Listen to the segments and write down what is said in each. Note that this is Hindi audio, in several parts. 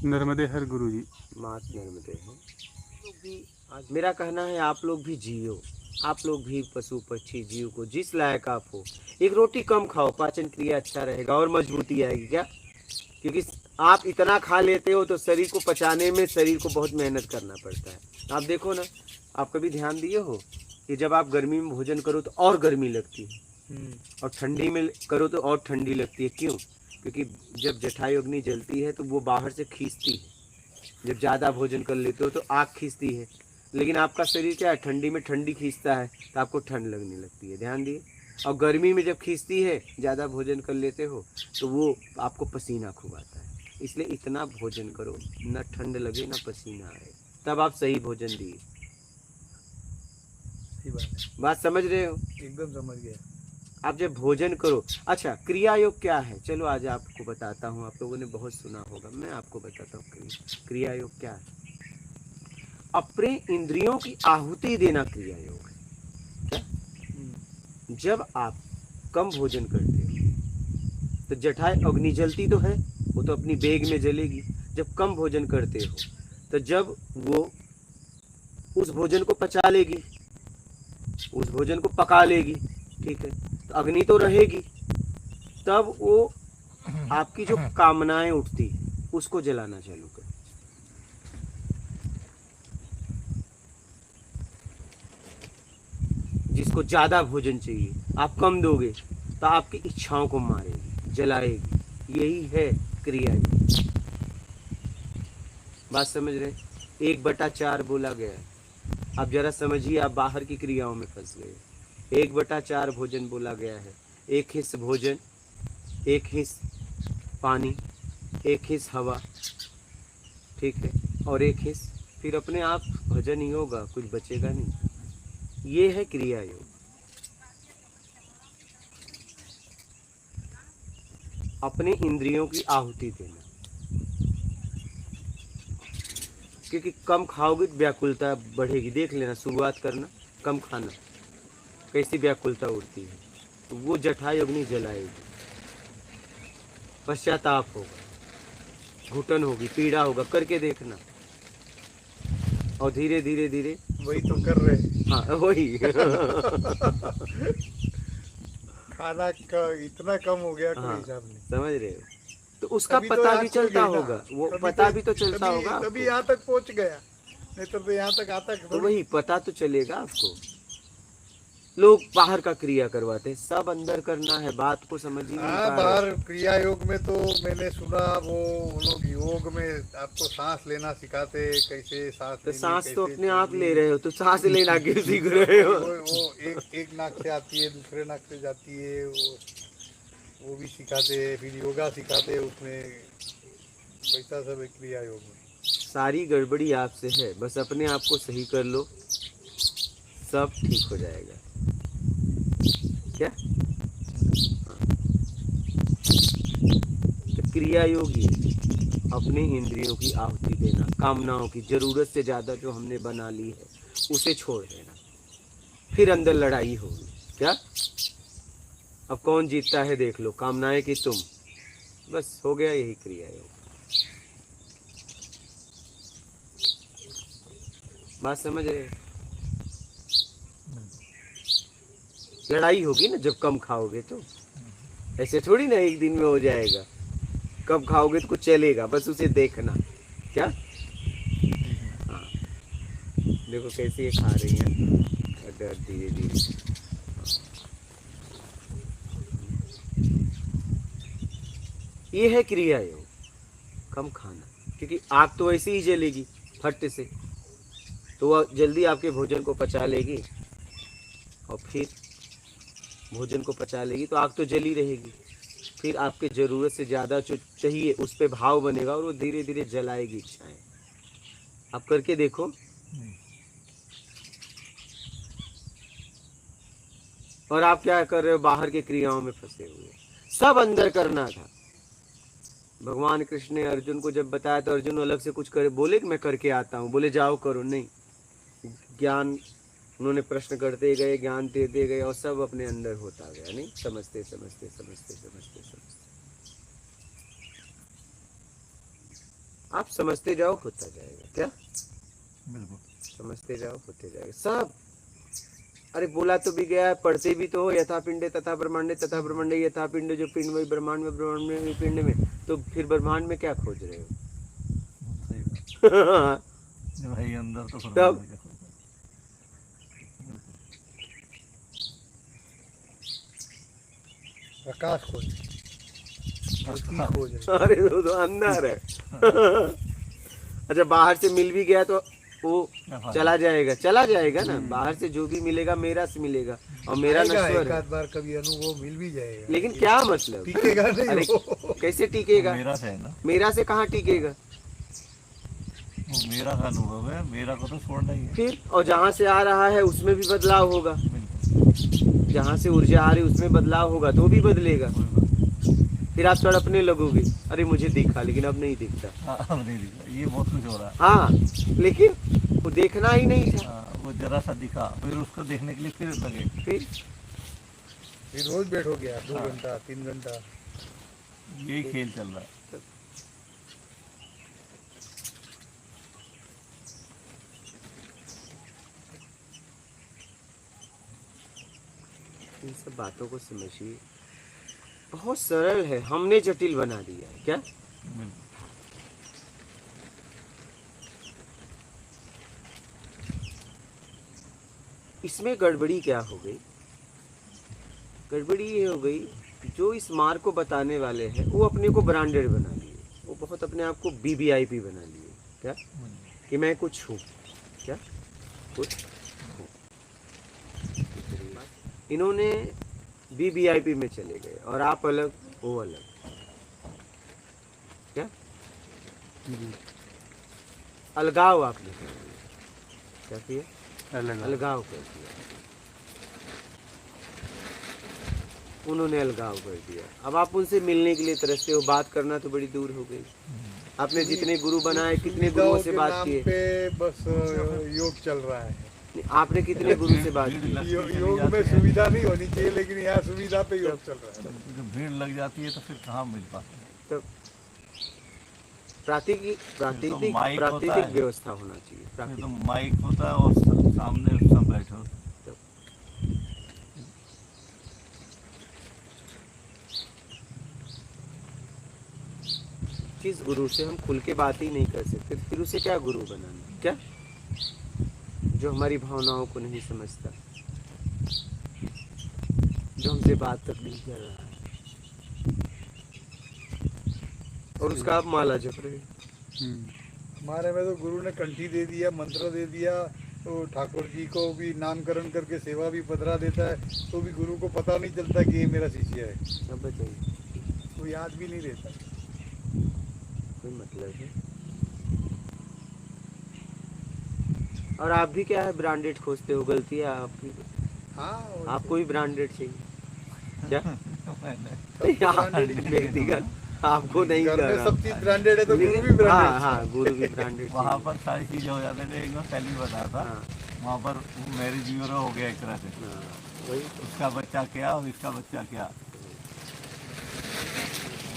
नर्मदे हर गुरु जी। मात नर्मदे है। लोग भी आज मेरा कहना है आप लोग भी जियो, आप लोग भी पशु पक्षी जीव को जिस लायक आप हो, एक रोटी कम खाओ, पाचन क्रिया अच्छा रहेगा और मजबूती आएगी क्या। क्योंकि आप इतना खा लेते हो तो शरीर को पचाने में शरीर को बहुत मेहनत करना पड़ता है। आप देखो ना, आप कभी ध्यान दिए हो कि जब आप गर्मी में भोजन करो तो और गर्मी लगती है, और ठंडी में करो तो और ठंडी लगती है। क्यों? क्योंकि जब जठायु अग्नि जलती है तो वो बाहर से खींचती है। जब ज़्यादा भोजन कर लेते हो तो आग खींचती है, लेकिन आपका शरीर क्या है, ठंडी में ठंडी खींचता है तो आपको ठंड लगने लगती है। ध्यान दिए। और गर्मी में जब खींचती है, ज़्यादा भोजन कर लेते हो तो वो आपको पसीना खूब आता है। इसलिए इतना भोजन करो, ना ठंड लगे ना पसीना आए, तब आप सही भोजन दिए। सही बात है, बात समझ रहे हो? एकदम समझ गया। आप जब भोजन करो। अच्छा, क्रिया योग क्या है? चलो आज आपको बताता हूँ। आप लोगों ने बहुत सुना होगा, मैं आपको बताता हूँ क्रिया योग क्या है। अपने इंद्रियों की आहुति देना क्रिया योग है। जब आप कम भोजन करते हो तो जठाय अग्नि जलती तो है, वो तो अपनी बेग में जलेगी। जब कम भोजन करते हो तो जब वो उस भोजन को पचा लेगी, उस भोजन को पका लेगी, ठीक है, तो अग्नि तो रहेगी। तब वो आपकी जो कामनाएं उठती उसको जलाना चालू कर। जिसको ज्यादा भोजन चाहिए आप कम दोगे तो आपकी इच्छाओं को मारेगी, जलाएगी। यही है क्रिया योग। बात समझ रहे? 1/4 बोला गया है। अब जरा समझिए, आप बाहर की क्रियाओं में फंस गए। 1/4 भोजन बोला गया है। एक हिस्स भोजन, एक हिस्स पानी, एक हिस्स हवा, ठीक है, और एक हिस्स फिर अपने आप भजन ही होगा, कुछ बचेगा नहीं। ये है क्रिया योग। अपने इंद्रियों की आहुति देना। क्योंकि कम खाओगे तो व्याकुलता बढ़ेगी। देख लेना, शुरुआत करना कम खाना, कैसी व्याकुलता उठती है। तो वो जठायु अग्नि जलाएगी, पश्चाताप होगा, घुटन होगी, पीड़ा होगा, करके देखना। और धीरे धीरे धीरे वही तो कर रहे। हाँ वही खाना का इतना कम हो गया, कोई हाँ, हिसाब नहीं। समझ रहे हो? तो उसका तभी तो पता भी आँख खुल चलता गई ना, होगा, वो तभी पता तो भी तो चलता होगा तभी आपको। यहाँ तक पहुँच गया, नहीं तो यहाँ तक आता तो थोड़ी। वही पता तो चलेगा आपको। लोग बाहर का क्रिया करवाते हैं, सब अंदर करना है। बात को समझ ही नहीं हाँ, पा रहे। बाहर क्रिया योग में तो मैंने सुना, वो लोग योग में आपको सांस लेना सिखाते, कैसे सांस तो लेनी, सांस तो कैसे अपने आप ले छोड़नी। रहे हो, तो सांस लेना क्यों सीख रहे हो? वो एक नाक से आती है, दूसरे नाक से जाती है, वो भी सिखाते हैं। फिर योगा सिखाते हैं उसमें, वैसा सब है क्रिया योग में। सारी गड़बड़ी आपसे है, बस अपने आप को सही कर लो, सब ठीक हो जाएगा। क्या? तो क्रिया योगी अपने इंद्रियों की आहुति देना, कामनाओं की जरूरत से ज्यादा जो हमने बना ली है उसे छोड़ देना। फिर अंदर लड़ाई होगी। क्या? अब कौन जीतता है देख लो, कामनाएं कि तुम। बस हो गया, यही क्रिया योग। बात समझ रहे? लड़ाई होगी ना जब कम खाओगे तो। ऐसे थोड़ी ना एक दिन में हो जाएगा। कब खाओगे तो कुछ चलेगा, बस उसे देखना। क्या? हाँ, देखो कैसे ये खा रही है, अगर धीरे धीरे। ये है क्रिया योग, कम खाना। क्योंकि आग तो ऐसे ही जलेगी फट से, तो वह जल्दी आपके भोजन को पचा लेगी, और फिर भोजन को पचा लेगी तो आग तो जली रहेगी। फिर आपके जरूरत से ज्यादा जो चाहिए उस पर भाव बनेगा और वो धीरे धीरे जलाएगी इच्छाएं। आप करके देखो। और आप क्या कर रहे हो? बाहर की क्रियाओं में फंसे हुए। सब अंदर करना था। भगवान कृष्ण ने अर्जुन को जब बताया तो अर्जुन अलग से कुछ करे, बोले कि मैं करके आता हूँ, बोले जाओ करो, नहीं। ज्ञान उन्होंने प्रश्न करते गए, ज्ञान देते गए, और सब अपने अंदर होता गया। नहीं, समझते समझते समझते समझते समझते। आप समझते जाओ होता जाएगा। क्या बिल्कुल। समझते जाओ होते जाएगा सब। अरे बोला तो भी गया है, पढ़ते भी तो हो, यथा पिंडे तथा ब्रह्मांडे तथा ब्रह्मांडे यथा पिंड, जो पिंड वही ब्रह्मांड में, ब्रह्मांड में वही पिंड में। तो फिर ब्रह्मांड में क्या खोज रहे हो? सही बात। जब है ही अंदर तो तब क्या खोजना? प्रकाश खोज, अरे तो अंदर है। अच्छा बाहर से मिल भी गया तो वो चला जाएगा ना। बाहर से जो भी मिलेगा मेरा से मिलेगा, और मेरा नश्वर है। एक बार कभी अनुभव मिल भी जाएगा, लेकिन क्या मतलब टिकेगा नहीं। अरे कैसे टिकेगा? मेरा से है ना, मेरा से कहाँ टिकेगा? वो मेरा का अनुभव है, मेरा को तो छोड़ना ही है फिर। और जहाँ से आ रहा है उसमें भी बदलाव होगा, बिल्कुल। जहाँ से ऊर्जा आ रही उसमें बदलाव होगा तो भी बदलेगा। कोई बात फिर आप तड़पने लगोगे, अरे मुझे दिखा लेकिन अब नहीं दिखता। हाँ, अब नहीं दिखा, ये बहुत कुछ हो रहा है। हाँ लेकिन वो देखना ही नहीं था। वो जरा सा दिखा, फिर उसको देखने के लिए फिर लगे, फिर रोज बैठो गया 2 घंटा 3 घंटा, यही खेल चल रहा है। इन सब बातों को समझिए, बहुत सरल है, हमने जटिल बना दिया है। क्या इसमें गड़बड़ी क्या हो गई? गड़बड़ी ये हो गई, जो इस मार्ग को बताने वाले हैं वो अपने को ब्रांडेड बना लिए, वो बहुत अपने आप को BBIP बना लिए। क्या कि मैं कुछ हूँ, क्या कुछ हूँ। इन्होंने BBIP में चले गए और आप अलग वो अलग। क्या अलगाव आपने कर दिया। क्या किया? अलगाव कर दिया। उन्होंने अलगाव कर दिया। अब आप उनसे मिलने के लिए तरसते हो, बात करना तो बड़ी दूर हो गई। आपने जितने गुरु बनाए, कितने गुरुओं से बात किए? बस योग चल रहा है। आपने कितने गुरु से बात की? योग में सुविधा नहीं होनी चाहिए, लेकिन यहाँ सुविधा पे योग चल रहा है। जब भीड़ लग जाती है तो फिर कहाँ मिल पाता है? तो प्राकृतिक व्यवस्था होना चाहिए। तो माइक होता है और सामने सब बैठे होते। किस गुरु से हम खुल के बात ही नहीं कर सकते, फिर उसे क्या गुरु बनाना? क्या जो हमारी भावनाओं को नहीं समझता, जो हमसे बात तक नहीं कर रहा है, और उसका आप माला जप रहे। हमारे में तो गुरु ने कंठी दे दिया, मंत्र दे दिया, तो ठाकुर जी को भी नामकरण करके सेवा भी पधरा देता है, तो भी गुरु को पता नहीं चलता कि ये मेरा शिष्य है। अब बताइए, वो याद भी नहीं रहता। कोई मतलब है? और आप भी क्या है ब्रांडेड खोजते हो, गलती है आपकी। हाँ, आपको भी ब्रांडेड चाहिए क्या? व्यक्तिगत आपको नहीं कर रहा। सब चीज ब्रांडेड है तो गुरु भी ब्रांडेड। हाँ हाँ, गुरु भी ब्रांडेड। वहाँ पर सारी चीजें हो जाते थे। एक बार पहली बता था, वहाँ पर मैरिज ब्यूरो हो गया एक तरह से। वही उसका बच्चा क्या और इसका बच्चा क्या,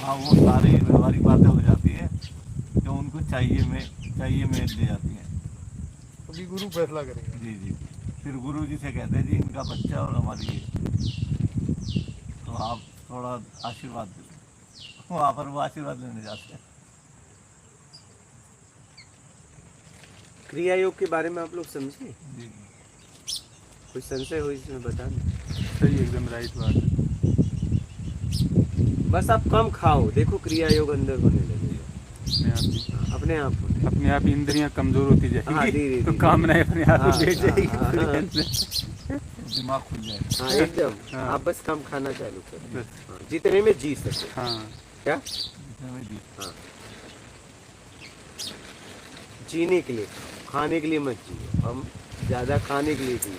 हाँ वो सारी व्यवहारिक बातें हो जाती है जो उनको चाहिए में ले जाती हैं। अभी गुरु फैसला करेगा। जी जी, फिर गुरु जी से कहते हैं जी इनका बच्चा और हमारी ये, तो आप थोड़ा आशीर्वाद दे। वहाँ पर वो आशीर्वाद लेने जाते हैं। क्रिया योग के बारे में आप लोग समझे? जी, कोई संशय हो इसमें बता दें। सही, एकदम राइट बात है। बस आप कम खाओ, देखो क्रिया योग अंदर होने लगेगा अपने आप। इंद्रियां कमजोर होती जाएगी। हाँ, धीरे तो कामनाएं अपने आप हाँ, ही बैठ जाएगी। दिमाग खुल जाएगा। हाँ एकदम। आप बस कम खाना चालू करो, जितने में जी सके। हाँ क्या? हाँ, जीने के लिए खाने के लिए मत जियो, हम ज्यादा खाने के लिए जियो।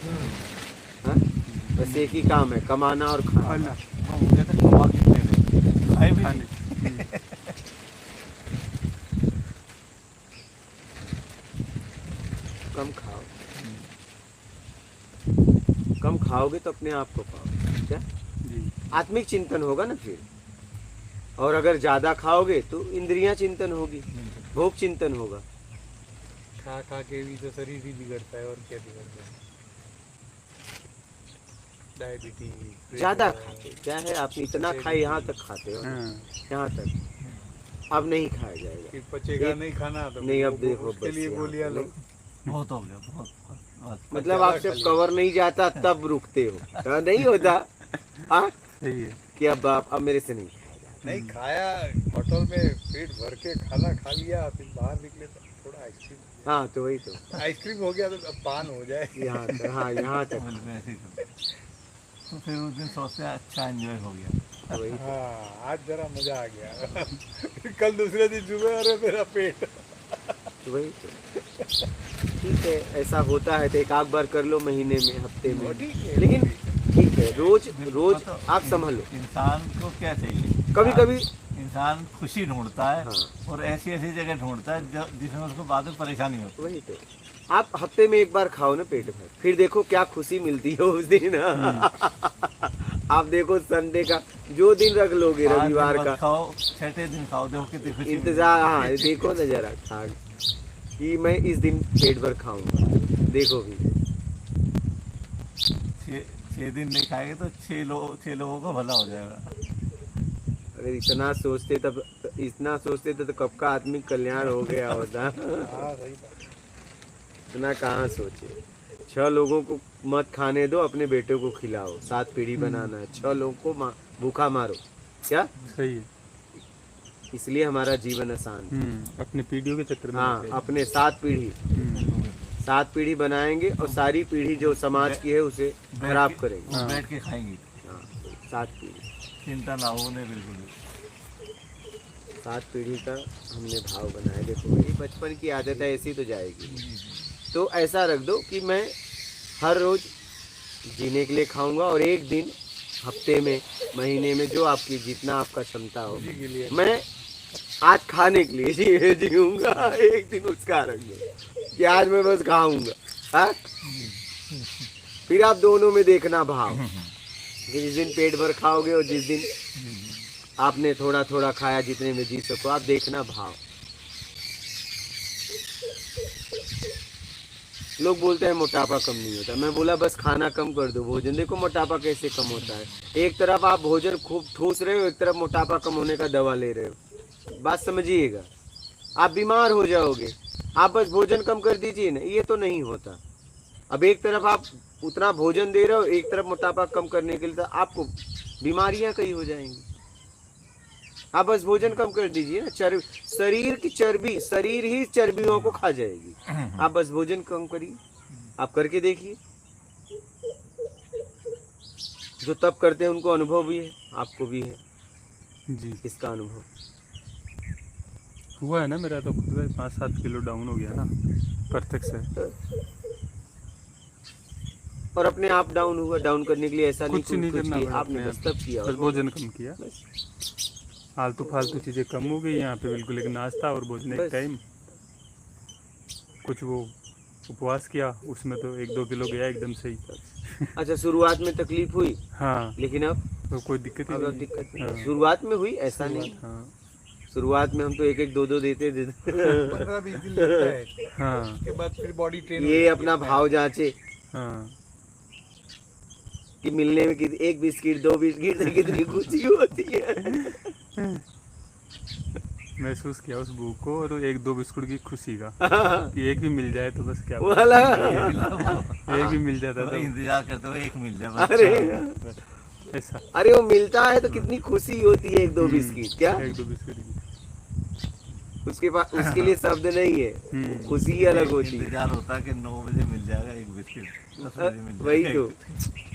हाँ? बस एक ही काम है, कमाना और खाना। मुझे तो कमा कितने दें, खाए भी नहीं। कम खाओ, कम खाओगे तो अपने आप को पाओगे। क्या? आत्मिक चिंतन होगा ना फिर। और अगर ज्यादा खाओगे तो इंद्रियां चिंतन होगी। भोग चिंतन होगा। खा खा के भी तो शरीर ही बिगड़ता है, और क्या बिगड़ता है। डायबिटीज ज्यादा खाते क्या है, आपने इतना खाए, यहाँ तक खाते हो, हाँ, यहाँ तक, अब नहीं खाया जाएगा। कि पचेगा नहीं खाना तो नहीं, अब देखो उसके बस लिए यहाँ गोलियां पे लो। नहीं। बहुत हो गया, बहुत बहुत। मतलब आप जब कवर नहीं जाता तब रुकते हो, हाँ, नहीं होता हाँ सही है। कि अब मेरे से नहीं खाया जाता। नहीं खाया, होटल में पेट भर के खाना खा लिया, फिर बाहर निकले तो थोड़ा आइसक्रीम, हाँ तो वही तो आइसक्रीम हो गया तो अब पान हो जाए। यहाँ तक, हाँ यहाँ तक, बिल्कुल ऐसे ही करते। तो फिर उस दिन सोचते हैं अच्छा एंजॉय हो गया। वही तो। हाँ, आज जरा मजा आ गया। फिर कल दूसरे दिन सुबह, अरे मेरा पेट। वही तो ठीक है, ऐसा होता है तो एक आध बार कर लो महीने में, हफ्ते में, ठीक है। लेकिन ठीक है, रोज रोज मतलब आप संभालो। इंसान को क्या चाहिए, कभी कभी इंसान खुशी ढूंढता है, हाँ। और ऐसी ऐसी जगह ढूंढता है जिसमें उसको बाद में परेशानी होती वही तो, आप हफ्ते में एक बार खाओ ना पेट भर, फिर देखो क्या खुशी मिलती है उस दिन। आप देखो संडे का जो दिन रख लोगे, है। रविवार आज का खाओ, छठे दिन खाओ, देखो कितनी खुशी इंतजार, हाँ देखो ना जरा खा कि मैं इस दिन पेट भर खाऊंगा, देखो भी। मिलती। छह दिन नहीं खाएंगे तो छह लोगों का भला हो जाएगा। अगर इतना सोचते तब, इतना सोचते तो कब का आदमी कल्याण हो गया होता। हाँ सही बात। इतना कहाँ सोचे। 6 लोगों को मत खाने दो, अपने बेटे को खिलाओ, 7 पीढ़ी बनाना है, 6 लोगों को भूखा मारो, क्या सही है। इसलिए हमारा जीवन आसान है। अपने पीढ़ियों के चक्कर में हाँ, लगे। अपने 7 पीढ़ी, 7 पीढ़ी बनाएंगे और सारी पीढ़ी जो समाज की है उसे खराब करेंगे। वो बैठ के खाएंगे, हाँ, 7 पीढ़ी, चिंता ना हो उन्हें बिल्कुल भी। 7 पीढ़ी का हमने भाव बनाया। देखो ये बचपन की आदत है, ऐसी तो जाएगी। तो ऐसा रख दो कि मैं हर रोज जीने के लिए खाऊंगा, और एक दिन हफ्ते में, महीने में, जो आपकी जितना आपका क्षमता हो, के लिए मैं आज खाने के लिए जीऊंगा। एक दिन उसका रख दो कि आज मैं बस खाऊंगा, हाँ? फिर आप दोनों में देखना भाव कि जिस दिन पेट भर खाओगे और जिस दिन आपने थोड़ा थोड़ा खाया, जितने में जी सको, आप देखना भाव। लोग बोलते हैं मोटापा कम नहीं होता, मैं बोला बस खाना कम कर दो, भोजन। देखो मोटापा कैसे कम होता है, एक तरफ आप भोजन खूब ठूस रहे हो, एक तरफ मोटापा कम होने का दवा ले रहे हो। बात समझिएगा, आप बीमार हो जाओगे। आप बस भोजन कम कर दीजिए ना, ये तो नहीं होता। अब एक तरफ आप उतना भोजन दे रहे हो, एक तरफ मोटापा कम करने के लिए, तो आपको बीमारियां कई हो जाएंगी। आप बस भोजन कम कर दीजिए ना, शरीर की चर्बी, शरीर ही चर्बियों को खा जाएगी। आप बस भोजन कम करिए, आप करके देखिए। जो तब करते हैं उनको अनुभव भी है, आपको भी है जी। इसका अनुभव। हुआ है ना, मेरा तो खुद का 5-7 किलो डाउन हो गया ना, प्रत्यक्ष है। और अपने आप डाउन हुआ, डाउन करने के लिए ऐसा कुछ नहीं कुछ करना किया, पड़ा, आपने अपने बस तब किया। बस भोजन कम किया, फालतू फालतू चीज़ें कम हो गई यहाँ पे बिल्कुल। एक नाश्ता और भोजन एक बस। टाइम, कुछ वो उपवास किया, उसमें तो 1-2 किलो गया एकदम से ही। अच्छा, शुरुआत में तकलीफ हुई, हाँ, लेकिन अब तो कोई दिक्कत ही अब नहीं। दिक्कत नहीं। हाँ। शुरुआत में हुई, ऐसा नहीं। हाँ शुरुआत में हम तो 1-1, 2-2 देते 15-20 दिन लगता है। हाँ, उसके बाद फिर बॉडी ट्रेन ये अपना भाव जांचे हाँ, कि मिलने में एक बिस्किट, 2 बिस्किट से कितनी खुशी होती है। महसूस किया उस भूख को, और 1-2 बिस्कुट की खुशी का, कि एक भी मिल जाए तो बस क्या वाला। एक भी मिल जाता तो तो इंतजार करते हुए एक मिल जाए बस। अरे ऐसा। अरे वो मिलता है तो कितनी खुशी होती है, 1-2 बिस्किट, क्या 1-2 बिस्कुट की। उसके पास, उसके लिए शब्द नहीं है, खुशी ही अलग होती है। इंतजार होता है कि 9 बजे मिल जाएगा एक बिस्किट, 10 बजे मिल जाएगा वही एक तो बिस्किट।